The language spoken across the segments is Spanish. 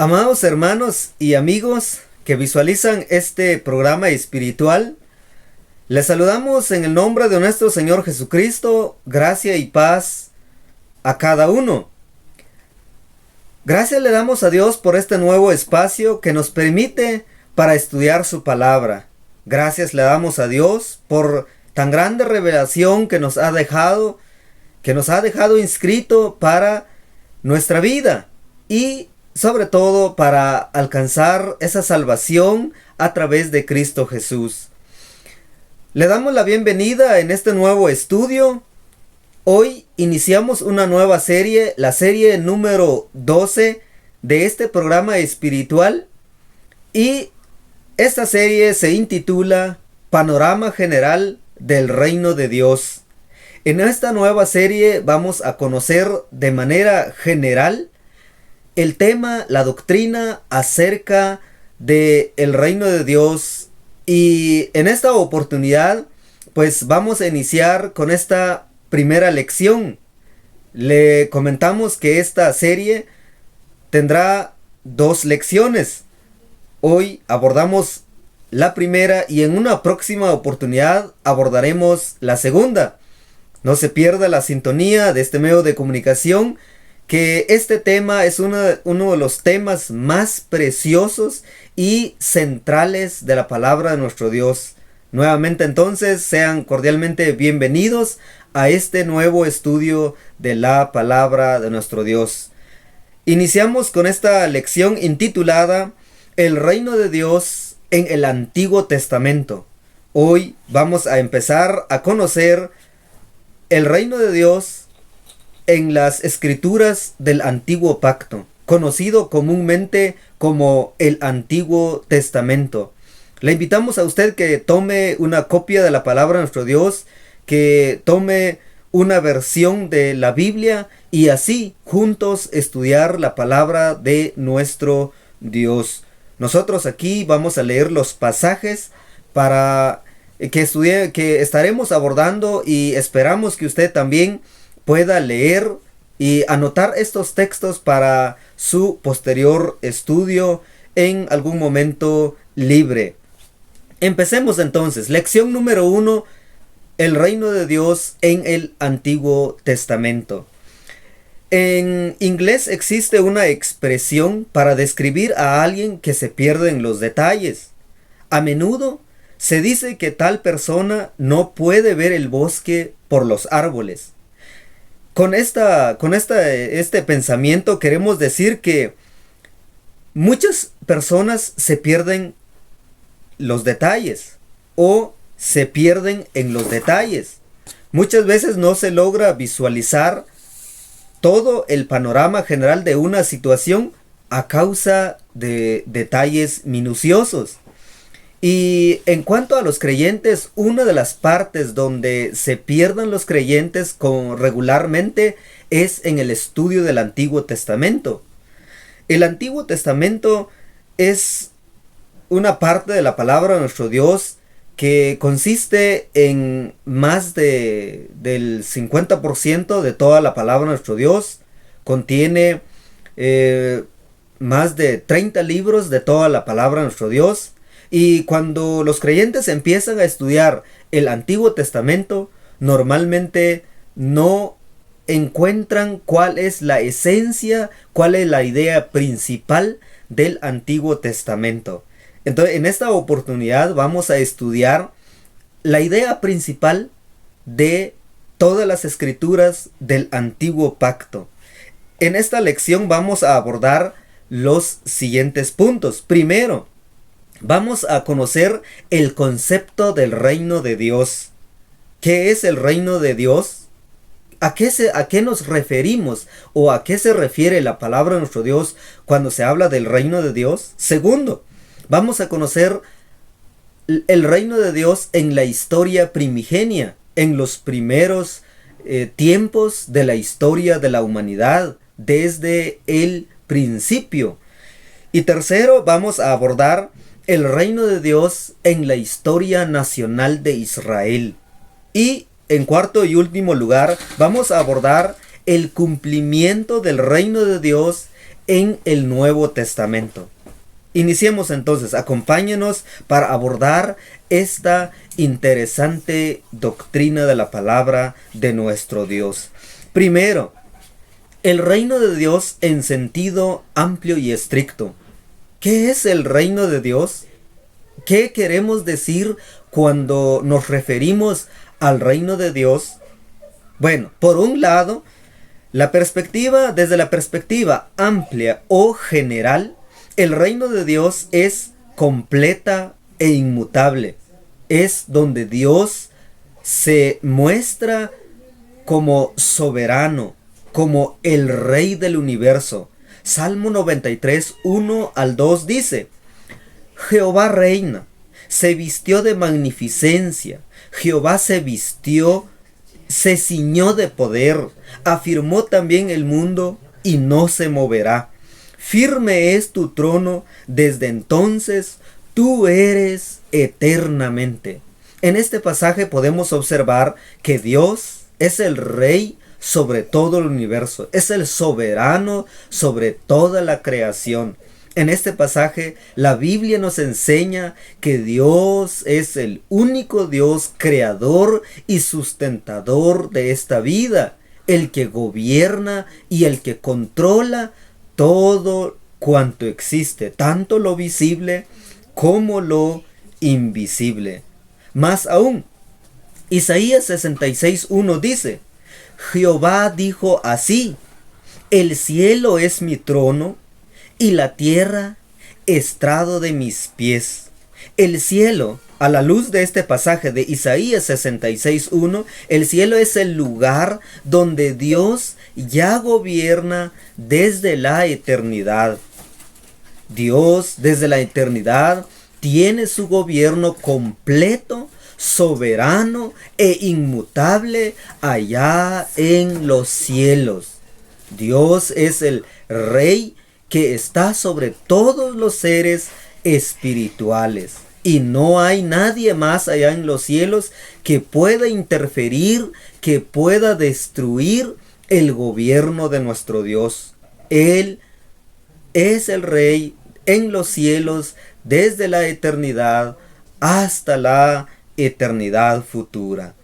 Amados hermanos y amigos que visualizan este programa espiritual, les saludamos en el nombre de nuestro Señor Jesucristo, gracia y paz a cada uno. Gracias le damos a Dios por este nuevo espacio que nos permite para estudiar su palabra. Gracias le damos a Dios por tan grande revelación que nos ha dejado inscrito para nuestra vida y sobre todo para alcanzar esa salvación a través de Cristo Jesús. Le damos la bienvenida en este nuevo estudio. Hoy iniciamos una nueva serie, la serie número 12 de este programa espiritual, y esta serie se intitula Panorama General del Reino de Dios. En esta nueva serie vamos a conocer de manera general el tema, la doctrina acerca del reino de Dios, y en esta oportunidad pues vamos a iniciar con esta primera lección. Le comentamos que esta serie tendrá 2 lecciones. Hoy abordamos la primera y en una próxima oportunidad abordaremos la segunda. No se pierda la sintonía de este medio de comunicación, que este tema es uno de los temas más preciosos y centrales de la palabra de nuestro Dios. Nuevamente entonces sean cordialmente bienvenidos a este nuevo estudio de la palabra de nuestro Dios. Iniciamos con esta lección intitulada El reino de Dios en el Antiguo Testamento. Hoy vamos a empezar a conocer el reino de Dios en las escrituras del Antiguo Pacto, conocido comúnmente como el Antiguo Testamento. Le invitamos a usted que tome una copia de la palabra de nuestro Dios, que tome una versión de la Biblia y así juntos estudiar la palabra de nuestro Dios. Nosotros aquí vamos a leer los pasajes para que estaremos abordando, y esperamos que usted también pueda leer y anotar estos textos para su posterior estudio en algún momento libre. Empecemos entonces. Lección número 1. El reino de Dios en el Antiguo Testamento. En inglés existe una expresión para describir a alguien que se pierde en los detalles. A menudo se dice que tal persona no puede ver el bosque por los árboles. Con este pensamiento queremos decir que muchas personas se pierden los detalles o se pierden en los detalles. Muchas veces no se logra visualizar todo el panorama general de una situación a causa de detalles minuciosos. Y en cuanto a los creyentes, una de las partes donde se pierden los creyentes regularmente es en el estudio del Antiguo Testamento. El Antiguo Testamento es una parte de la palabra de nuestro Dios que consiste en más del 50% de toda la palabra de nuestro Dios. Contiene más de 30 libros de toda la palabra de nuestro Dios. Y cuando los creyentes empiezan a estudiar el Antiguo Testamento, normalmente no encuentran cuál es la esencia, cuál es la idea principal del Antiguo Testamento. Entonces, en esta oportunidad vamos a estudiar la idea principal de todas las escrituras del Antiguo Pacto. En esta lección vamos a abordar los siguientes puntos. Primero, vamos a conocer el concepto del reino de Dios. ¿Qué es el reino de Dios? ¿A qué nos referimos o a qué se refiere la palabra de nuestro Dios cuando se habla del reino de Dios? Segundo, vamos a conocer el reino de Dios en la historia primigenia, en los primeros tiempos de la historia de la humanidad, desde el principio. Y tercero, vamos a abordar el reino de Dios en la historia nacional de Israel. Y en cuarto y último lugar, vamos a abordar el cumplimiento del reino de Dios en el Nuevo Testamento. Iniciemos entonces, acompáñenos para abordar esta interesante doctrina de la palabra de nuestro Dios. Primero, el reino de Dios en sentido amplio y estricto. ¿Qué es el reino de Dios? ¿Qué queremos decir cuando nos referimos al reino de Dios? Bueno, por un lado, desde la perspectiva amplia o general, el reino de Dios es completa e inmutable. Es donde Dios se muestra como soberano, como el rey del universo. Salmo 93, 1 al 2 dice: Jehová reina, se vistió de magnificencia, Jehová se ciñó de poder, afirmó también el mundo y no se moverá. Firme es tu trono desde entonces, tú eres eternamente. En este pasaje podemos observar que Dios es el rey sobre todo el universo, es el soberano sobre toda la creación. En este pasaje la Biblia nos enseña que Dios es el único Dios creador y sustentador de esta vida, el que gobierna y el que controla todo cuanto existe, tanto lo visible como lo invisible. Más aún, Isaías 66:1 dice: Jehová dijo así: el cielo es mi trono y la tierra estrado de mis pies. El cielo, a la luz de este pasaje de Isaías 66:1, el cielo es el lugar donde Dios ya gobierna desde la eternidad. Dios desde la eternidad tiene su gobierno completo, soberano e inmutable allá en los cielos. Dios es el Rey que está sobre todos los seres espirituales. Y no hay nadie más allá en los cielos que pueda interferir, que pueda destruir el gobierno de nuestro Dios. Él es el Rey en los cielos desde la eternidad hasta la eternidad futura.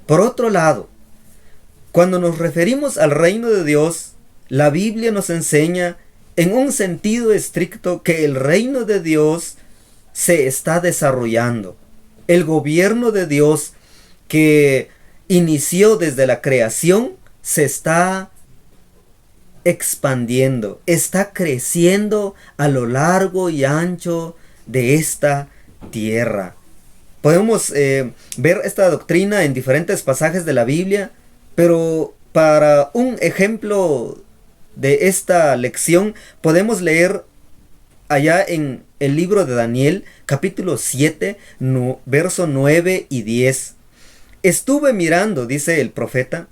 Por otro lado, cuando nos referimos al reino de Dios, la Biblia nos enseña en un sentido estricto que el reino de Dios se está desarrollando. El gobierno de Dios que inició desde la creación se está expandiendo, está creciendo a lo largo y ancho de esta tierra. Podemos ver esta doctrina en diferentes pasajes de la Biblia, pero para un ejemplo de esta lección podemos leer allá en el libro de Daniel, capítulo 7, verso 9 y 10. Estuve mirando, dice el profeta,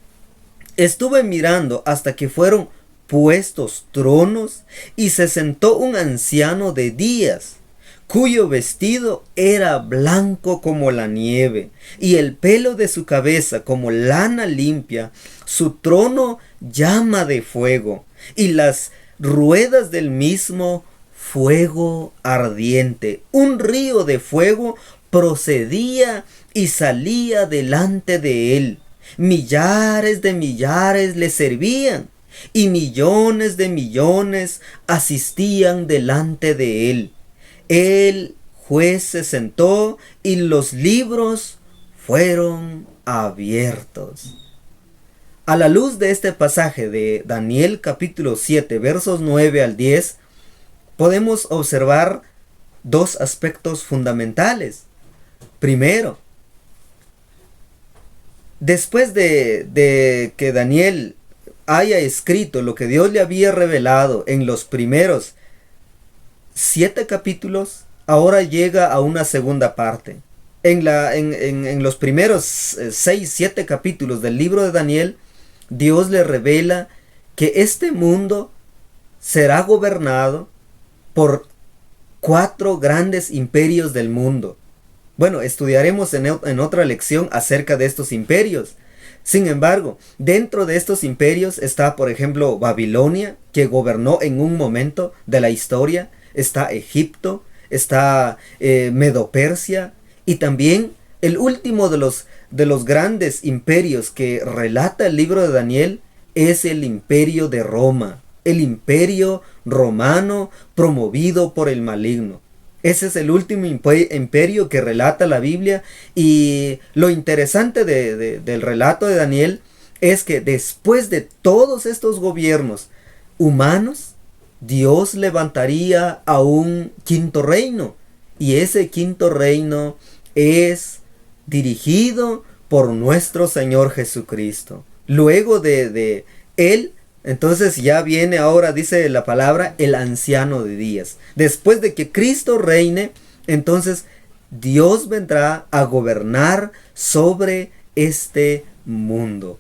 estuve mirando hasta que fueron puestos tronos y se sentó un anciano de días, cuyo vestido era blanco como la nieve y el pelo de su cabeza como lana limpia, su trono llama de fuego y las ruedas del mismo fuego ardiente. Un río de fuego procedía y salía delante de él. Millares de millares le servían y millones de millones asistían delante de él. El juez se sentó y los libros fueron abiertos. A la luz de este pasaje de Daniel capítulo 7 versos 9 al 10, podemos observar dos aspectos fundamentales. Primero, después de que Daniel haya escrito lo que Dios le había revelado en los primeros 7 capítulos, ahora llega a una segunda parte. En los primeros 6-7 capítulos del libro de Daniel, Dios le revela que este mundo será gobernado por 4 grandes imperios del mundo. Bueno, estudiaremos en otra lección acerca de estos imperios. Sin embargo, dentro de estos imperios está, por ejemplo, Babilonia, que gobernó en un momento de la historia. Está Egipto, está Medo-Persia, y también el último de los grandes imperios que relata el libro de Daniel es el imperio de Roma, el imperio romano promovido por el maligno. Ese es el último imperio que relata la Biblia, y lo interesante del relato de Daniel es que después de todos estos gobiernos humanos, Dios levantaría a un quinto reino, y ese quinto reino es dirigido por nuestro Señor Jesucristo. Luego de él, entonces ya viene ahora, dice la palabra, el anciano de días. Después de que Cristo reine, entonces Dios vendrá a gobernar sobre este mundo.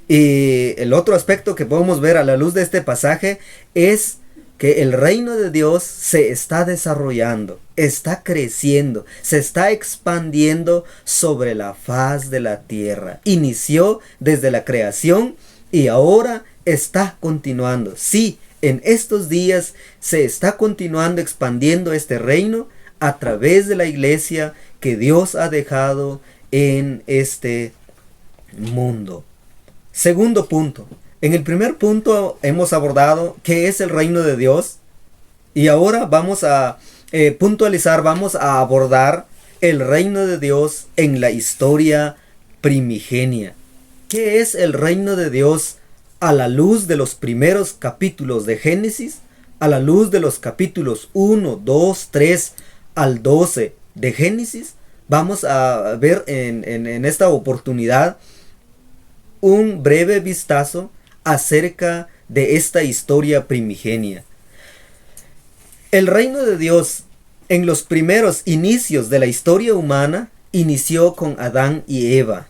Y el otro aspecto que podemos ver a la luz de este pasaje es que el reino de Dios se está desarrollando, está creciendo, se está expandiendo sobre la faz de la tierra. Inició desde la creación y ahora está continuando. Sí, en estos días se está continuando expandiendo este reino a través de la iglesia que Dios ha dejado en este mundo. Segundo punto. En el primer punto hemos abordado qué es el reino de Dios, y ahora vamos a puntualizar, vamos a abordar el reino de Dios en la historia primigenia. ¿Qué es el reino de Dios a la luz de los primeros capítulos de Génesis, a la luz de los capítulos 1, 2, 3 al 12 de Génesis? Vamos a ver en esta oportunidad un breve vistazo acerca de esta historia primigenia. El reino de Dios en los primeros inicios de la historia humana inició con Adán y Eva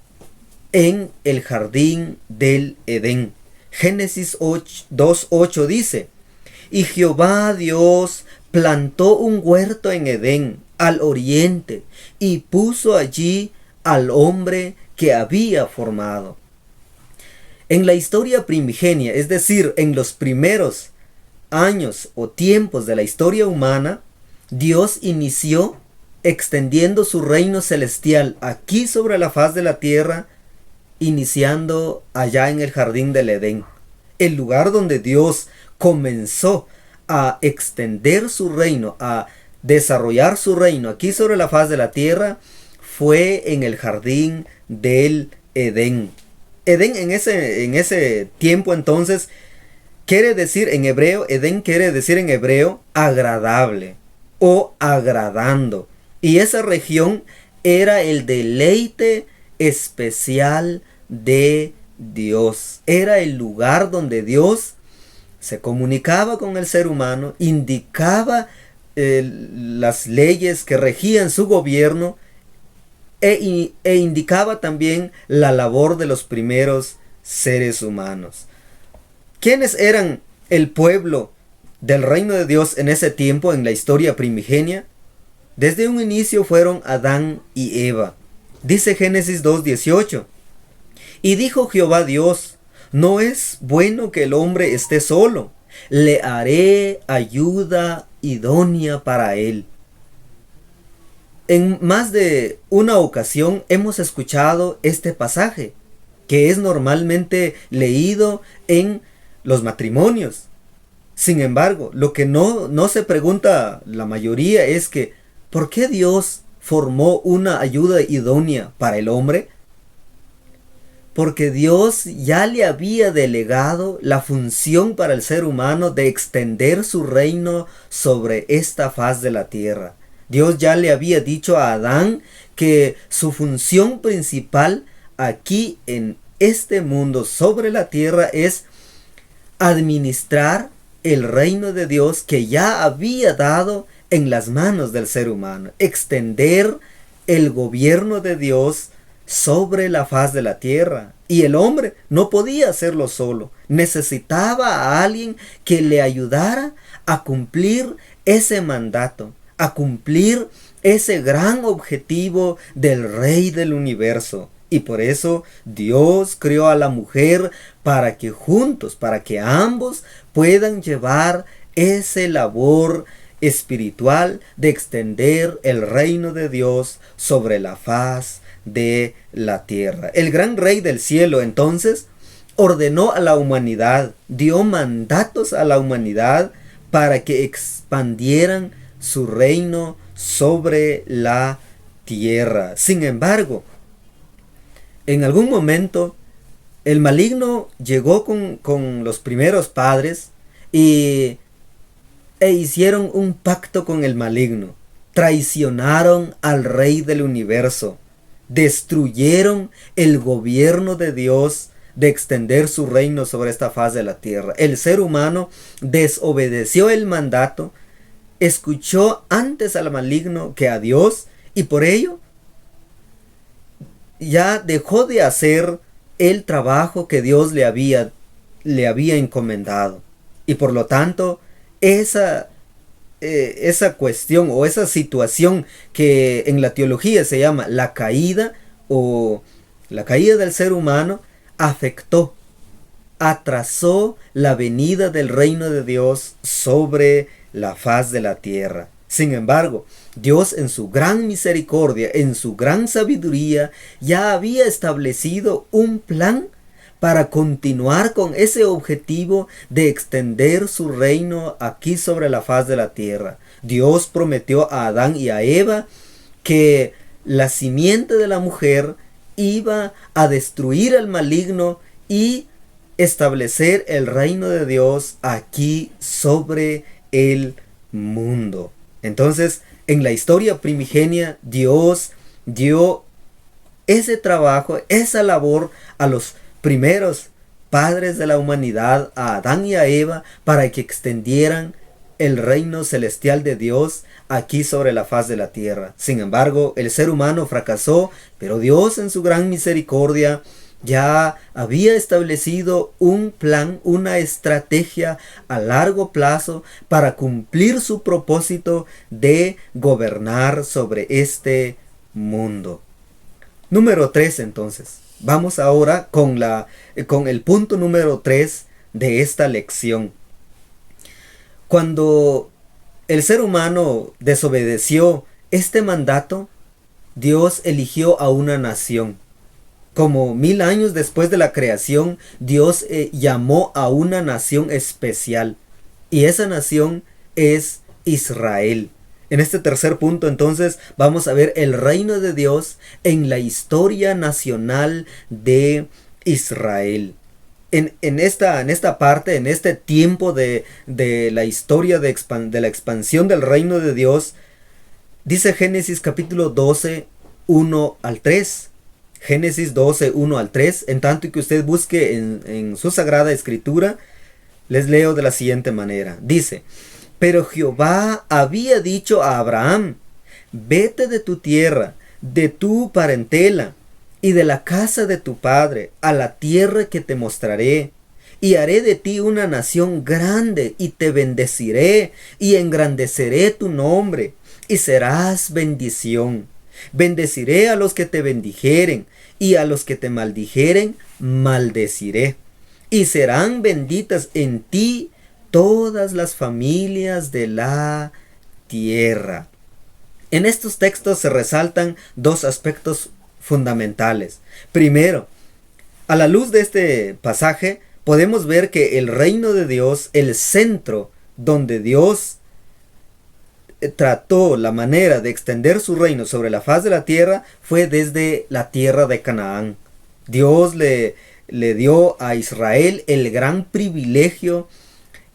en el jardín del Edén. Génesis 2:8 dice: y Jehová Dios plantó un huerto en Edén al oriente y puso allí al hombre que había formado. En la historia primigenia, es decir, en los primeros años o tiempos de la historia humana, Dios inició extendiendo su reino celestial aquí sobre la faz de la tierra, iniciando allá en el jardín del Edén, el lugar donde Dios comenzó a extender su reino, a desarrollar su reino aquí sobre la faz de la tierra, fue en el jardín del Edén. Edén en ese tiempo entonces quiere decir en hebreo, Edén quiere decir en hebreo agradable o agradando. Y esa región era el deleite especial de Dios. Era el lugar donde Dios se comunicaba con el ser humano, indicaba las leyes que regían su gobierno, e indicaba también la labor de los primeros seres humanos. ¿Quiénes eran el pueblo del reino de Dios en ese tiempo, en la historia primigenia? Desde un inicio fueron Adán y Eva. Dice Génesis 2:18: y dijo Jehová Dios: no es bueno que el hombre esté solo, le haré ayuda idónea para él. En más de una ocasión hemos escuchado este pasaje, que es normalmente leído en los matrimonios. Sin embargo, lo que no se pregunta la mayoría es que ¿por qué Dios formó una ayuda idónea para el hombre? Porque Dios ya le había delegado la función para el ser humano de extender su reino sobre esta faz de la tierra. Dios ya le había dicho a Adán que su función principal aquí en este mundo sobre la tierra es administrar el reino de Dios que ya había dado en las manos del ser humano, extender el gobierno de Dios sobre la faz de la tierra. Y el hombre no podía hacerlo solo, necesitaba a alguien que le ayudara a cumplir ese mandato, a cumplir ese gran objetivo del Rey del universo. Y por eso Dios creó a la mujer para que juntos, para que ambos puedan llevar esa labor espiritual de extender el reino de Dios sobre la faz de la tierra. El gran rey del cielo entonces ordenó a la humanidad, dio mandatos a la humanidad para que expandieran su reino sobre la tierra. Sin embargo, en algún momento el maligno llegó con los primeros padres e hicieron un pacto con el maligno. Traicionaron al rey del universo. Destruyeron el gobierno de Dios de extender su reino sobre esta faz de la tierra. El ser humano desobedeció el mandato, escuchó antes al maligno que a Dios, y por ello ya dejó de hacer el trabajo que Dios le había encomendado. Y por lo tanto, esa cuestión o esa situación que en la teología se llama la caída o la caída del ser humano, afectó, atrasó la venida del reino de Dios sobre la faz de la tierra. Sin embargo, Dios en su gran misericordia, en su gran sabiduría, ya había establecido un plan para continuar con ese objetivo de extender su reino aquí sobre la faz de la tierra. Dios prometió a Adán y a Eva que la simiente de la mujer iba a destruir al maligno y establecer el reino de Dios aquí sobre el mundo. Entonces, en la historia primigenia, Dios dio ese trabajo, esa labor a los primeros padres de la humanidad, a Adán y a Eva, para que extendieran el reino celestial de Dios aquí sobre la faz de la tierra. Sin embargo, el ser humano fracasó, pero Dios en su gran misericordia ya había establecido un plan, una estrategia a largo plazo para cumplir su propósito de gobernar sobre este mundo. Número 3 entonces. Vamos ahora con el punto número 3 de esta lección. Cuando el ser humano desobedeció este mandato, Dios eligió a una nación. Como 1000 años después de la creación, Dios llamó a una nación especial. Y esa nación es Israel. En este tercer punto entonces vamos a ver el reino de Dios en la historia nacional de Israel. En esta parte, en este tiempo de la historia de la expansión del reino de Dios, dice Génesis capítulo 12, 1 al 3. Génesis 12, 1 al 3. En tanto que usted busque en su sagrada escritura, les leo de la siguiente manera. Dice: pero Jehová había dicho a Abraham: vete de tu tierra, de tu parentela y de la casa de tu padre, a la tierra que te mostraré, y haré de ti una nación grande, y te bendeciré, y engrandeceré tu nombre, y serás bendición. Bendeciré a los que te bendijeren, y a los que te maldijeren, maldeciré. Y serán benditas en ti todas las familias de la tierra. En estos textos se resaltan dos aspectos fundamentales. Primero, a la luz de este pasaje, podemos ver que el reino de Dios, el centro donde Dios trató la manera de extender su reino sobre la faz de la tierra, fue desde la tierra de Canaán. Dios le dio a Israel el gran privilegio,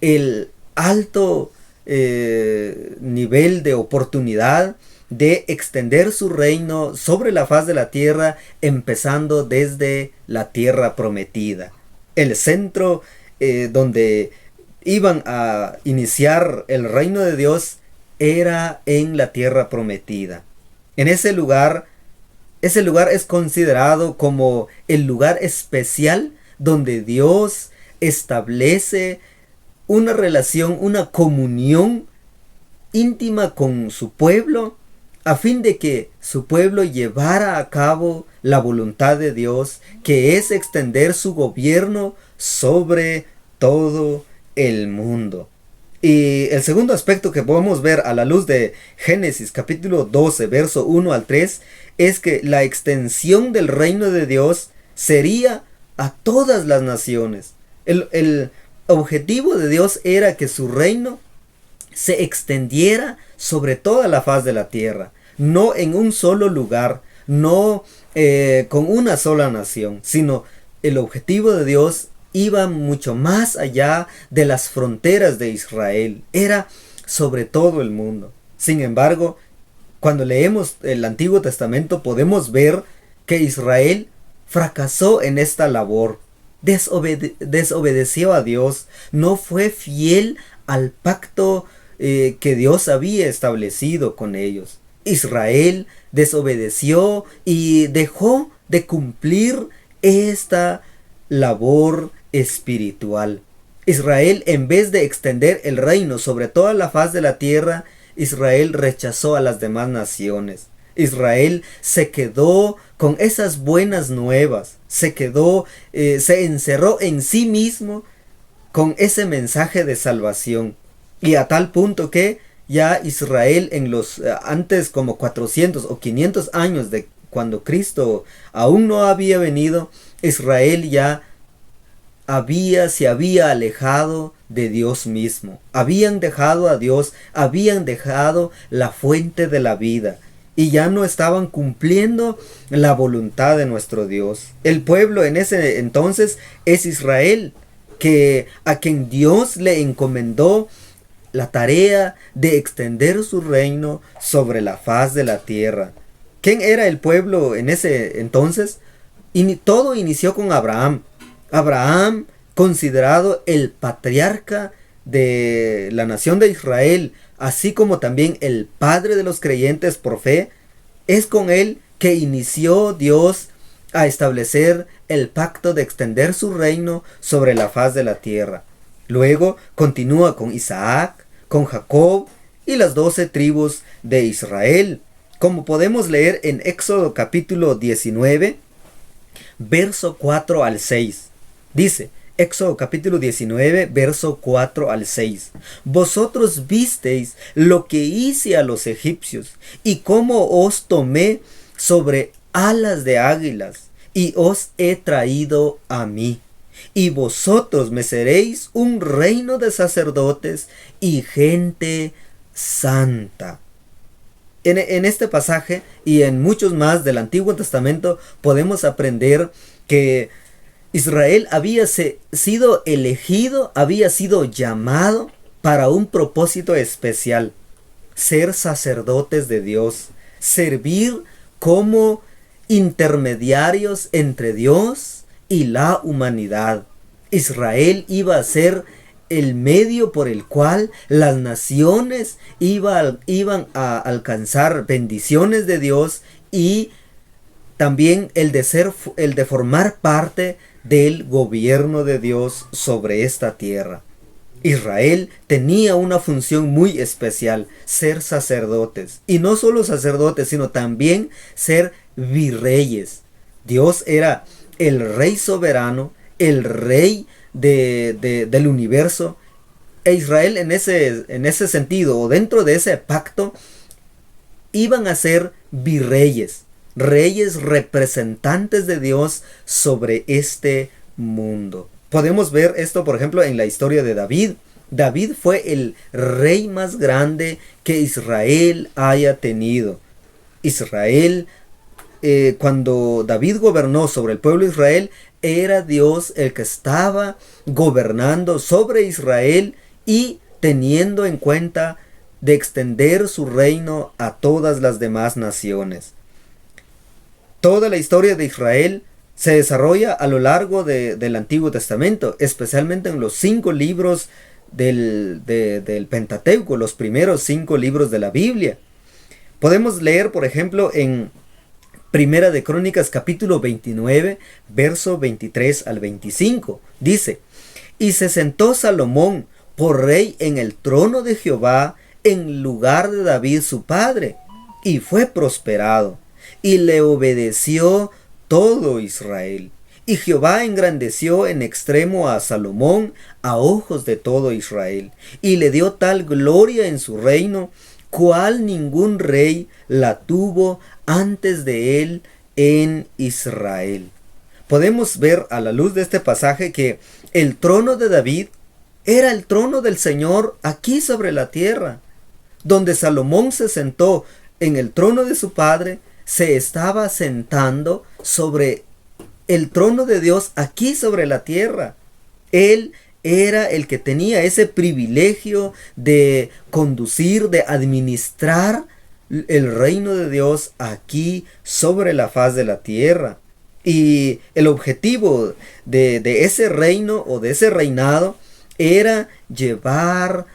el alto nivel de oportunidad de extender su reino sobre la faz de la tierra, empezando desde la tierra prometida. El centro donde iban a iniciar el reino de Dios era en la tierra prometida. En ese lugar es considerado como el lugar especial donde Dios establece una relación, una comunión íntima con su pueblo, a fin de que su pueblo llevara a cabo la voluntad de Dios, que es extender su gobierno sobre todo el mundo. Y el segundo aspecto que podemos ver a la luz de Génesis capítulo 12, verso 1 al 3, es que la extensión del reino de Dios sería a todas las naciones. El objetivo de Dios era que su reino se extendiera sobre toda la faz de la tierra, no en un solo lugar, no con una sola nación, sino el objetivo de Dios iba mucho más allá de las fronteras de Israel, era sobre todo el mundo. Sin embargo, cuando leemos el Antiguo Testamento podemos ver que Israel fracasó en esta labor, desobedeció a Dios, no fue fiel al pacto que Dios había establecido con ellos. Israel desobedeció y dejó de cumplir esta labor espiritual. Israel, en vez de extender el reino sobre toda la faz de la tierra, Israel rechazó a las demás naciones. Israel se quedó con esas buenas nuevas, se encerró en sí mismo con ese mensaje de salvación. Y a tal punto que ya Israel en los antes como 400 o 500 años de cuando Cristo aún no había venido, Israel ya se había alejado de Dios mismo. Habían dejado a Dios, habían dejado la fuente de la vida y ya no estaban cumpliendo la voluntad de nuestro Dios. El pueblo en ese entonces es Israel, a quien Dios le encomendó la tarea de extender su reino sobre la faz de la tierra. ¿Quién era el pueblo en ese entonces? Todo inició con Abraham. Abraham, considerado el patriarca de la nación de Israel, así como también el padre de los creyentes por fe, es con él que inició Dios a establecer el pacto de extender su reino sobre la faz de la tierra. Luego continúa con Isaac, con Jacob y las 12 tribus de Israel, como podemos leer en Éxodo capítulo 19, verso 4 al 6. Dice, Éxodo capítulo 19, verso 4 al 6. Vosotros visteis lo que hice a los egipcios, y cómo os tomé sobre alas de águilas, y os he traído a mí. Y vosotros me seréis un reino de sacerdotes y gente santa. En este pasaje y en muchos más del Antiguo Testamento podemos aprender que Israel había sido elegido, había sido llamado para un propósito especial: ser sacerdotes de Dios, servir como intermediarios entre Dios y la humanidad. Israel iba a ser el medio por el cual las naciones iban a alcanzar bendiciones de Dios y también el de formar parte del gobierno de Dios sobre esta tierra. Israel tenía una función muy especial: ser sacerdotes. Y no solo sacerdotes, sino también ser virreyes. Dios era el rey soberano, el rey del universo. E Israel en ese sentido, o dentro de ese pacto, iban a ser virreyes, reyes representantes de Dios sobre este mundo. Podemos ver esto, por ejemplo, en la historia de David. David fue el rey más grande que Israel haya tenido. Israel, cuando David gobernó sobre el pueblo de Israel, era Dios el que estaba gobernando sobre Israel y teniendo en cuenta de extender su reino a todas las demás naciones. Toda la historia de Israel se desarrolla a lo largo del Antiguo Testamento, especialmente en los 5 libros del Pentateuco, los primeros 5 libros de la Biblia. Podemos leer, por ejemplo, en Primera de Crónicas capítulo 29, verso 23 al 25. Dice: y se sentó Salomón por rey en el trono de Jehová en lugar de David su padre, y fue prosperado, y le obedeció todo Israel. Y Jehová engrandeció en extremo a Salomón a ojos de todo Israel, y le dio tal gloria en su reino, cual ningún rey la tuvo antes de él en Israel. Podemos ver a la luz de este pasaje que el trono de David era el trono del Señor aquí sobre la tierra. Donde Salomón se sentó en el trono de su padre, se estaba sentando sobre el trono de Dios aquí sobre la tierra. Él era el que tenía ese privilegio de conducir, de administrar el reino de Dios aquí sobre la faz de la tierra. Y el objetivo de ese reino o de ese reinado era llevar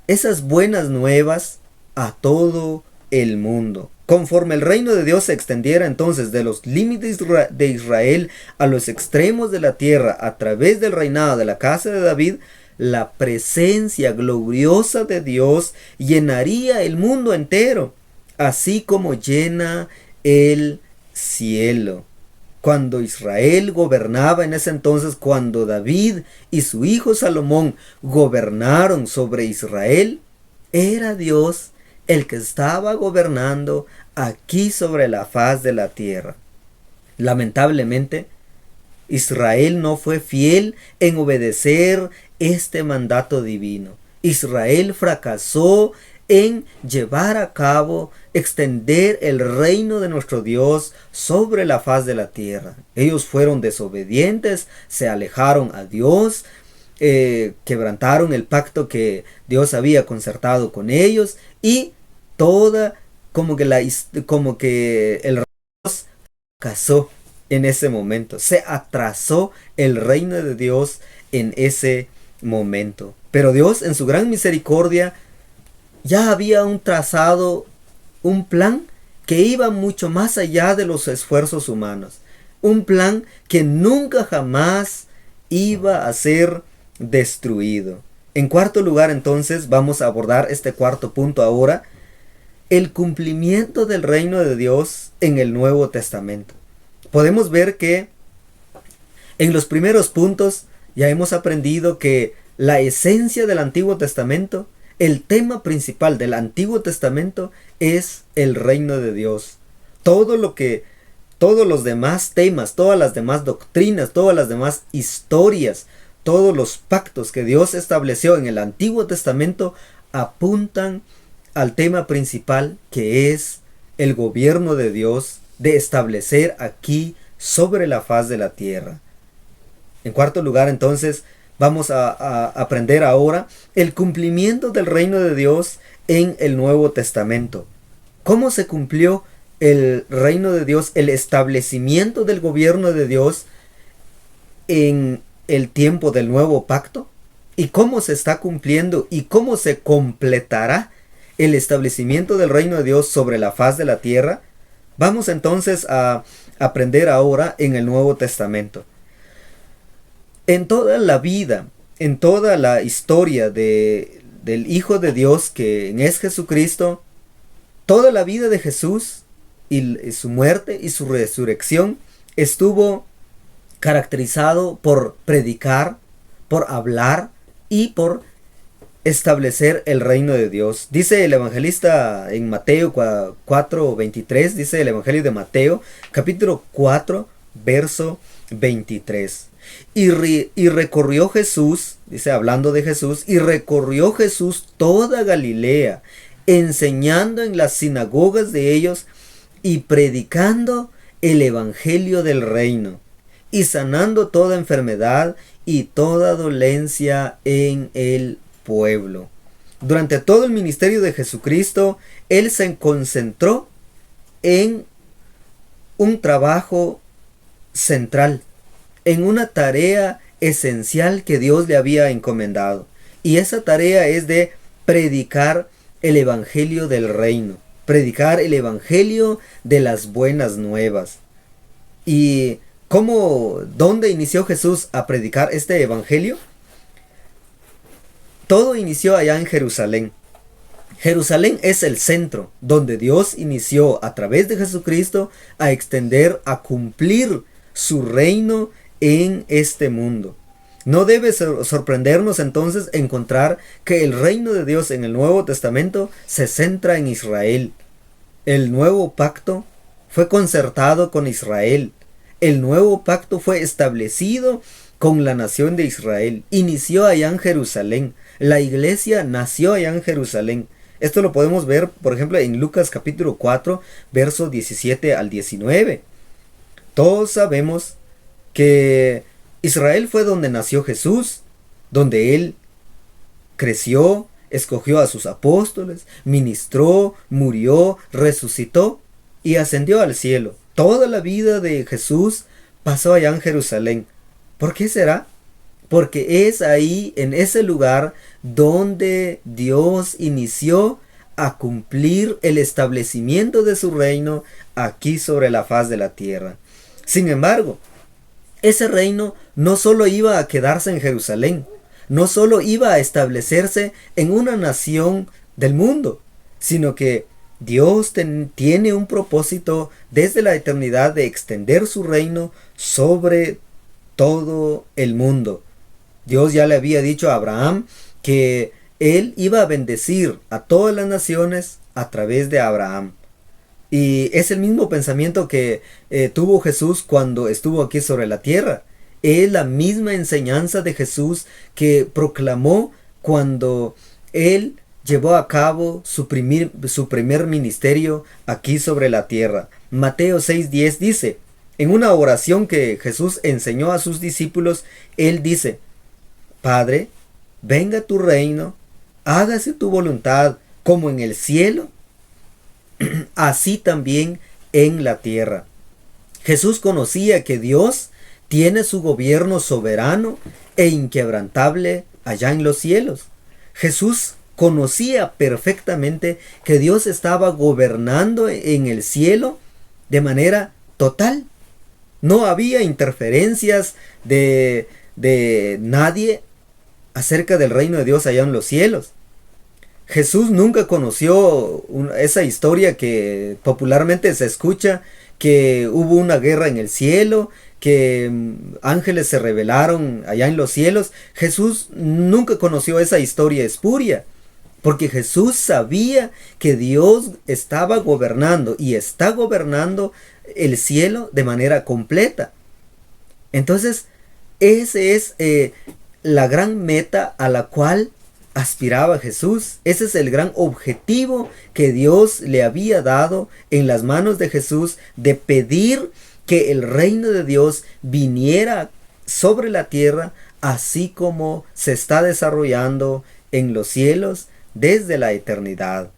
esas buenas nuevas a todo el mundo. Conforme el reino de Dios se extendiera entonces de los límites de Israel a los extremos de la tierra a través del reinado de la casa de David, la presencia gloriosa de Dios llenaría el mundo entero, así como llena el cielo. Cuando Israel gobernaba en ese entonces, cuando David y su hijo Salomón gobernaron sobre Israel, era Dios el que estaba gobernando aquí sobre la faz de la tierra. Lamentablemente, Israel no fue fiel en obedecer este mandato divino. Israel fracasó en llevar a cabo, extender el reino de nuestro Dios sobre la faz de la tierra. Ellos fueron desobedientes, se alejaron a Dios, quebrantaron el pacto que Dios había concertado con ellos y como que el reino fracasó en ese momento. Se atrasó el reino de Dios en ese momento. Pero Dios en su gran misericordia ya había trazado un plan que iba mucho más allá de los esfuerzos humanos. Un plan que nunca jamás iba a ser destruido. En cuarto lugar, entonces, vamos a abordar este cuarto punto ahora: el cumplimiento del reino de Dios en el Nuevo Testamento. Podemos ver que en los primeros puntos ya hemos aprendido que la esencia del Antiguo Testamento, el tema principal del Antiguo Testamento es el reino de Dios. Todos los demás temas, todas las demás doctrinas, todas las demás historias, todos los pactos que Dios estableció en el Antiguo Testamento apuntan al tema principal, que es el gobierno de Dios de establecer aquí sobre la faz de la tierra. En cuarto lugar, entonces, vamos a aprender ahora el cumplimiento del reino de Dios en el Nuevo Testamento. ¿Cómo se cumplió el reino de Dios, el establecimiento del gobierno de Dios en el tiempo del nuevo pacto? ¿Y cómo se está cumpliendo y cómo se completará el establecimiento del reino de Dios sobre la faz de la tierra? Vamos entonces a aprender ahora en el Nuevo Testamento. En toda la vida, en toda la historia del Hijo de Dios, que es Jesucristo, toda la vida de Jesús y su muerte y su resurrección estuvo caracterizado por predicar, por hablar y por establecer el reino de Dios. Dice el evangelista en Mateo 4:23, dice el evangelio de Mateo, capítulo 4, verso 23. Y recorrió Jesús, dice hablando de Jesús, y recorrió Jesús toda Galilea, enseñando en las sinagogas de ellos y predicando el evangelio del reino, y sanando toda enfermedad y toda dolencia en el pueblo. Durante todo el ministerio de Jesucristo, Él se concentró en un trabajo central, en una tarea esencial que Dios le había encomendado. Y esa tarea es de predicar el evangelio del reino, predicar el evangelio de las buenas nuevas. ¿Y dónde inició Jesús a predicar este evangelio? Todo inició allá en Jerusalén. Jerusalén es el centro donde Dios inició a través de Jesucristo a extender, a cumplir su reino en este mundo. No debe sorprendernos entonces encontrar que el reino de Dios en el Nuevo Testamento se centra en Israel. El nuevo pacto fue concertado con Israel. El nuevo pacto fue establecido con la nación de Israel. Inició allá en Jerusalén. La iglesia nació allá en Jerusalén. Esto lo podemos ver, por ejemplo, en Lucas capítulo 4, versos 17 al 19. Todos sabemos que Israel fue donde nació Jesús, donde Él creció, escogió a sus apóstoles, ministró, murió, resucitó y ascendió al cielo. Toda la vida de Jesús pasó allá en Jerusalén. ¿Por qué será? Porque es ahí, en ese lugar, donde Dios inició a cumplir el establecimiento de su reino aquí sobre la faz de la tierra. Sin embargo, ese reino no solo iba a quedarse en Jerusalén, no solo iba a establecerse en una nación del mundo, sino que Dios tiene un propósito desde la eternidad de extender su reino sobre todo el mundo. Dios ya le había dicho a Abraham que él iba a bendecir a todas las naciones a través de Abraham. Y es el mismo pensamiento que tuvo Jesús cuando estuvo aquí sobre la tierra. Es la misma enseñanza de Jesús que proclamó cuando él llevó a cabo su primer ministerio aquí sobre la tierra. Mateo 6:10 dice, en una oración que Jesús enseñó a sus discípulos, él dice, Padre, venga tu reino, hágase tu voluntad como en el cielo, así también en la tierra. Jesús conocía que Dios tiene su gobierno soberano e inquebrantable allá en los cielos. Jesús conocía perfectamente que Dios estaba gobernando en el cielo de manera total. No había interferencias de nadie acerca del reino de Dios allá en los cielos. Jesús nunca conoció esa historia que popularmente se escucha, que hubo una guerra en el cielo, que ángeles se rebelaron allá en los cielos. Jesús nunca conoció esa historia espuria, porque Jesús sabía que Dios estaba gobernando y está gobernando el cielo de manera completa. Entonces, esa es la gran meta a la cual aspiraba Jesús. Ese es el gran objetivo que Dios le había dado en las manos de Jesús, de pedir que el reino de Dios viniera sobre la tierra, así como se está desarrollando en los cielos desde la eternidad.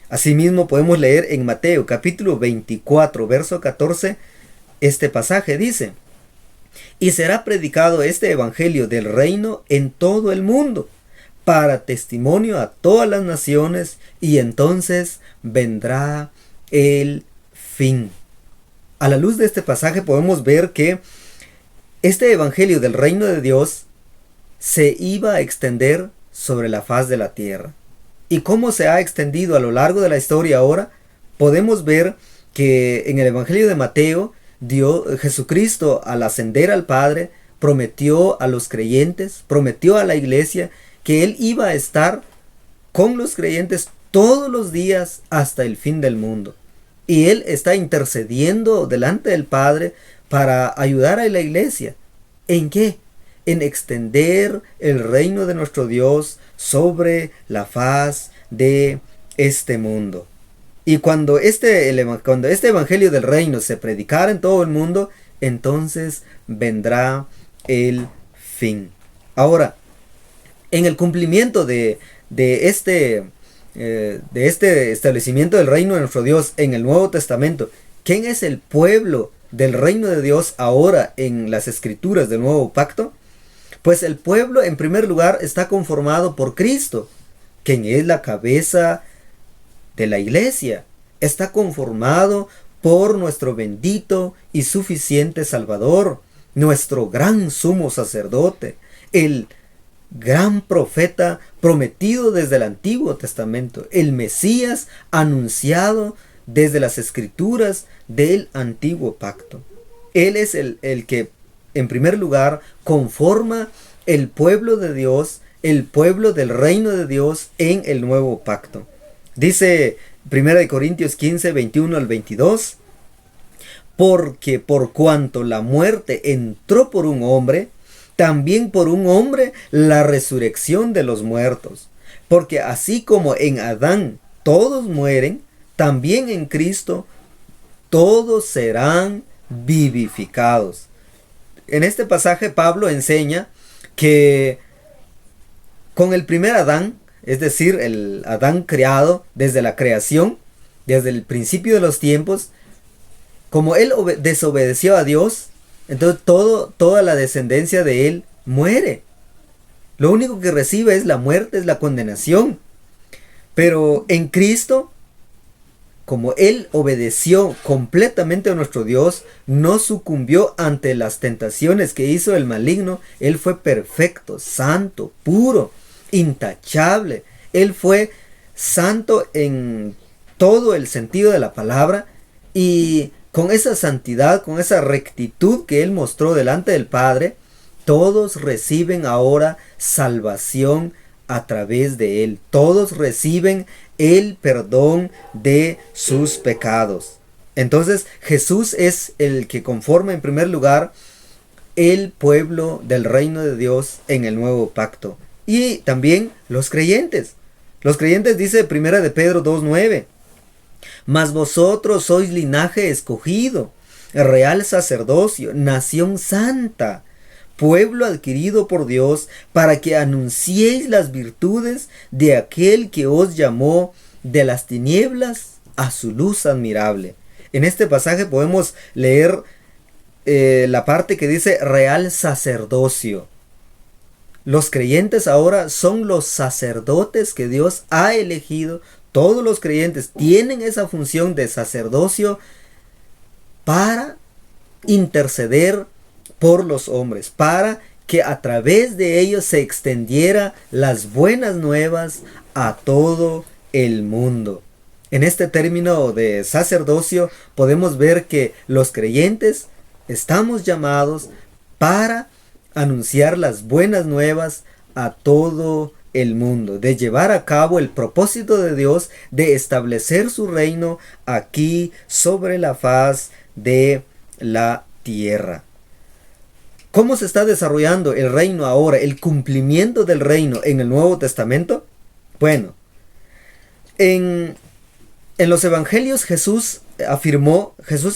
Asimismo podemos leer en Mateo capítulo 24, verso 14, este pasaje dice, y será predicado este evangelio del reino en todo el mundo, para testimonio a todas las naciones, y entonces vendrá el fin. A la luz de este pasaje podemos ver que este evangelio del reino de Dios se iba a extender sobre la faz de la tierra. ¿Y cómo se ha extendido a lo largo de la historia ahora? Podemos ver que en el evangelio de Mateo, Jesucristo, al ascender al Padre, prometió a los creyentes, prometió a la iglesia que Él iba a estar con los creyentes todos los días hasta el fin del mundo. Y Él está intercediendo delante del Padre para ayudar a la iglesia. ¿En qué? En extender el reino de nuestro Dios sobre la faz de este mundo. Y cuando este evangelio del reino se predicara en todo el mundo, entonces vendrá el fin. Ahora, en el cumplimiento de este establecimiento del reino de nuestro Dios en el Nuevo Testamento, ¿quién es el pueblo del reino de Dios ahora en las escrituras del Nuevo Pacto? Pues el pueblo en primer lugar está conformado por Cristo, quien es la cabeza de la iglesia. Está conformado por nuestro bendito y suficiente Salvador, nuestro gran sumo sacerdote, el gran profeta prometido desde el Antiguo Testamento, el Mesías anunciado desde las escrituras del Antiguo Pacto. Él es el que, en primer lugar, conforma el pueblo de Dios, el pueblo del reino de Dios en el Nuevo Pacto. Dice 1 Corintios 15, 21 al 22, porque por cuanto la muerte entró por un hombre, también por un hombre la resurrección de los muertos. Porque así como en Adán todos mueren, también en Cristo todos serán vivificados. En este pasaje Pablo enseña que con el primer Adán, es decir, el Adán creado desde la creación, desde el principio de los tiempos, como él desobedeció a Dios, entonces toda la descendencia de él muere. Lo único que recibe es la muerte, es la condenación. Pero en Cristo, como él obedeció completamente a nuestro Dios, no sucumbió ante las tentaciones que hizo el maligno, él fue perfecto, santo, puro, intachable. Él fue santo en todo el sentido de la palabra, y con esa santidad, con esa rectitud que él mostró delante del Padre, todos reciben ahora salvación a través de él. Todos reciben el perdón de sus pecados. Entonces Jesús es el que conforma en primer lugar el pueblo del reino de Dios en el nuevo pacto. Y también los creyentes. Los creyentes, dice 1 de Pedro 2:9. Mas vosotros sois linaje escogido, real sacerdocio, nación santa, pueblo adquirido por Dios, para que anunciéis las virtudes de aquel que os llamó de las tinieblas a su luz admirable. En este pasaje podemos leer la parte que dice real sacerdocio. Los creyentes ahora son los sacerdotes que Dios ha elegido. Todos los creyentes tienen esa función de sacerdocio para interceder por los hombres, para que a través de ellos se extendiera las buenas nuevas a todo el mundo. En este término de sacerdocio podemos ver que los creyentes estamos llamados para anunciar las buenas nuevas a todo el mundo, de llevar a cabo el propósito de Dios de establecer su reino aquí sobre la faz de la tierra. ¿Cómo se está desarrollando el reino ahora, el cumplimiento del reino en el Nuevo Testamento? Bueno, en los evangelios Jesús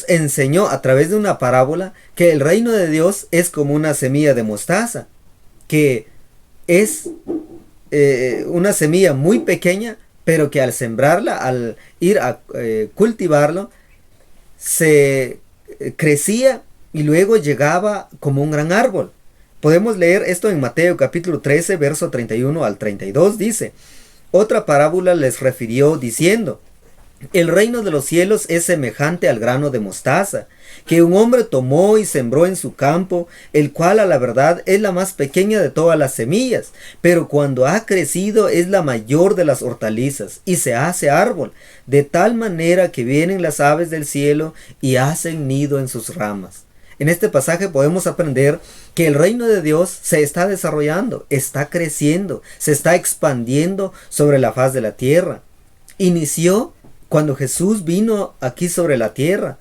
enseñó a través de una parábola que el reino de Dios es como una semilla de mostaza, que es una semilla muy pequeña, pero que al sembrarla, al ir a cultivarlo, se crecía y luego llegaba como un gran árbol. Podemos leer esto en Mateo capítulo 13, verso 31 al 32, dice: otra parábola les refirió diciendo: el reino de los cielos es semejante al grano de mostaza, que un hombre tomó y sembró en su campo, el cual a la verdad es la más pequeña de todas las semillas, pero cuando ha crecido es la mayor de las hortalizas, y se hace árbol, de tal manera que vienen las aves del cielo y hacen nido en sus ramas. En este pasaje podemos aprender que el reino de Dios se está desarrollando, está creciendo, se está expandiendo sobre la faz de la tierra. Inició cuando Jesús vino aquí sobre la tierra.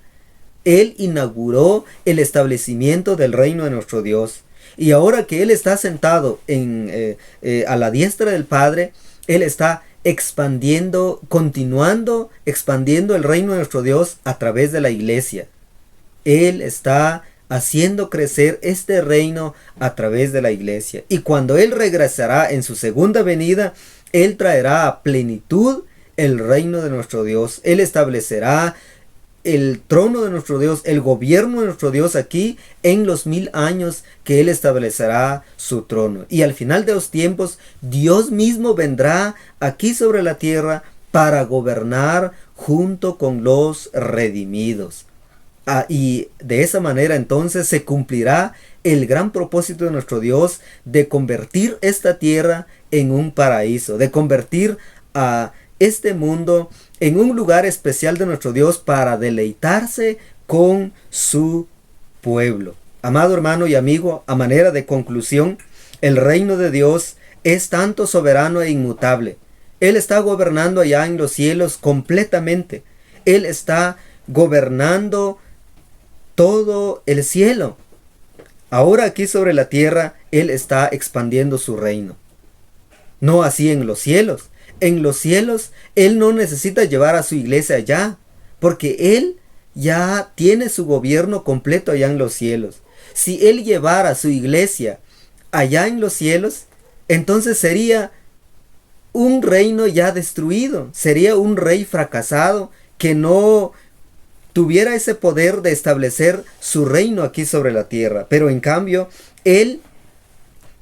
Él inauguró el establecimiento del reino de nuestro Dios. Y ahora que Él está sentado a la diestra del Padre, Él está continuando expandiendo el reino de nuestro Dios a través de la iglesia. Él está haciendo crecer este reino a través de la iglesia. Y cuando Él regresará en su segunda venida, Él traerá a plenitud el reino de nuestro Dios. Él establecerá el trono de nuestro Dios, el gobierno de nuestro Dios aquí en los 1000 años que Él establecerá su trono. Y al final de los tiempos, Dios mismo vendrá aquí sobre la tierra para gobernar junto con los redimidos. Y de esa manera entonces se cumplirá el gran propósito de nuestro Dios de convertir esta tierra en un paraíso, de convertir a este mundo en un lugar especial de nuestro Dios para deleitarse con su pueblo. Amado hermano y amigo, a manera de conclusión, el reino de Dios es tanto soberano e inmutable. Él está gobernando allá en los cielos completamente. Él está gobernando todo el cielo. Ahora aquí sobre la tierra, Él está expandiendo su reino. No así en los cielos. En los cielos, Él no necesita llevar a su iglesia allá, porque Él ya tiene su gobierno completo allá en los cielos. Si Él llevara su iglesia allá en los cielos, entonces sería un reino ya destruido, sería un rey fracasado que no tuviera ese poder de establecer su reino aquí sobre la tierra. Pero en cambio, Él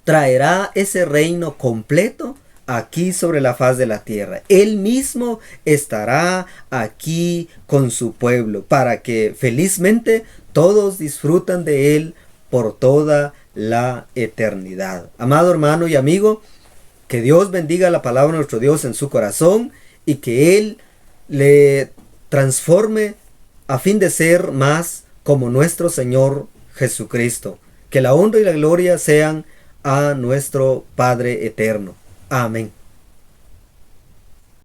traerá ese reino completo aquí sobre la faz de la tierra. Él mismo estará aquí con su pueblo para que felizmente todos disfrutan de Él por toda la eternidad. Amado hermano y amigo, que Dios bendiga la palabra de nuestro Dios en su corazón y que Él le transforme a fin de ser más como nuestro Señor Jesucristo. Que la honra y la gloria sean a nuestro Padre eterno. Amén.